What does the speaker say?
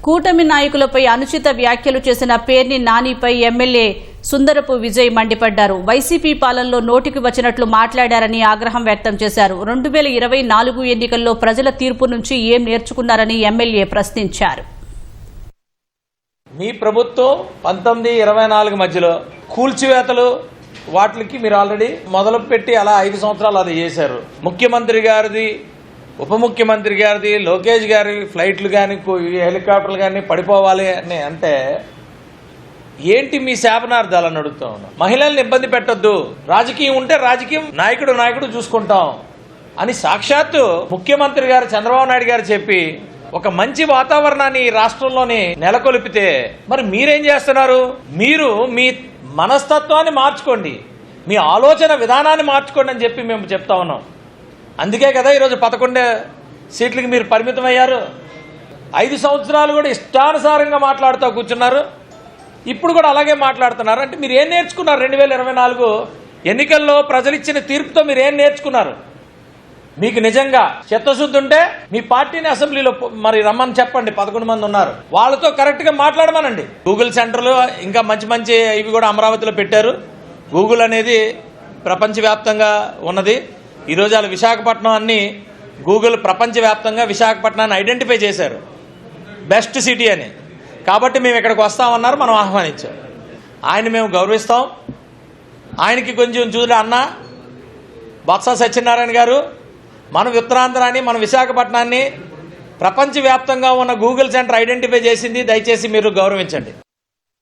కూటమి నాయకులపై అనుచిత వ్యాఖ్యలు చేసిన పేర్ని నానిపై ఎమ్మెల్యే సుందరపు విజయ్ మండిపడ్డారు. వైసీపీ పాలనలో నోటికి వచ్చినట్లు మాట్లాడారని ఆగ్రహం వ్యక్తం చేశారు. 2024 ఎన్నికల్లో ప్రజల తీర్పు నుంచి ఏం నేర్చుకున్నారని ఎమ్మెల్యే ప్రశ్నించారు. మీ ప్రభుత్వం 19-24 మధ్యలో కూల్చివేతలు వాటికి మీరు ఆల్రెడీ మొదలుపెట్టి అలా 5 సంవత్సరాలు అది చేశారు. ముఖ్యమంత్రి గారిది, ఉప ముఖ్యమంత్రి గారిది, లోకేష్ గారి ఫ్లైట్లు కానీ హెలికాప్టర్లు కానీ పడిపోవాలి అని అంటే ఏంటి మీ శాపనార్థాలని అడుగుతా ఉన్నా. మహిళల్ని ఇబ్బంది పెట్టొద్దు, రాజకీయం ఉంటే రాజకీయం నాయకుడు చూసుకుంటాం అని సాక్షాత్తు ముఖ్యమంత్రి గారు చంద్రబాబు నాయుడు గారు చెప్పి ఒక మంచి వాతావరణాన్ని రాష్ట్రంలోని నెలకొల్పితే మరి మీరేం చేస్తున్నారు? మీరు మీ మనస్తత్వాన్ని మార్చుకోండి, మీ ఆలోచన విధానాన్ని మార్చుకోండి అని చెప్పి మేము చెప్తా ఉన్నాం. అందుకే కదా ఈరోజు 11 సీట్లకి మీరు పరిమితం అయ్యారు. 5 సంవత్సరాలు కూడా ఇష్టానుసారంగా మాట్లాడుతూ కూర్చున్నారు. ఇప్పుడు కూడా అలాగే మాట్లాడుతున్నారు. అంటే మీరు ఏం నేర్చుకున్నారు? 2024 ఎన్నికల్లో ప్రజలు ఇచ్చిన తీర్పుతో మీరు ఏం నేర్చుకున్నారు? మీకు నిజంగా చిత్తశుద్ధి ఉంటే మీ పార్టీని అసెంబ్లీలో మరి రమ్మని చెప్పండి. 11 మంది ఉన్నారు, వాళ్ళతో కరెక్ట్గా మాట్లాడమనండి. గూగుల్ సెంటర్లు ఇంకా మంచి ఇవి కూడా అమరావతిలో పెట్టారు. గూగుల్ అనేది ప్రపంచవ్యాప్తంగా ఉన్నది. ఈరోజు వాళ్ళు విశాఖపట్నం అన్ని గూగుల్ ప్రపంచవ్యాప్తంగా విశాఖపట్నాన్ని ఐడెంటిఫై చేశారు బెస్ట్ సిటీ అని. కాబట్టి మేము ఇక్కడికి వస్తామన్నారు, మనం ఆహ్వానించాం. ఆయన మేము గౌరవిస్తాం. ఆయనకి కొంచెం చూడ అన్న బొత్స సత్యనారాయణ గారు మన ఉత్తరాంధ్రాన్ని, మన విశాఖపట్నాన్ని ప్రపంచవ్యాప్తంగా ఉన్న గూగుల్ సెంటర్ ఐడెంటిఫై చేసింది. దయచేసి మీరు గౌరవించండి.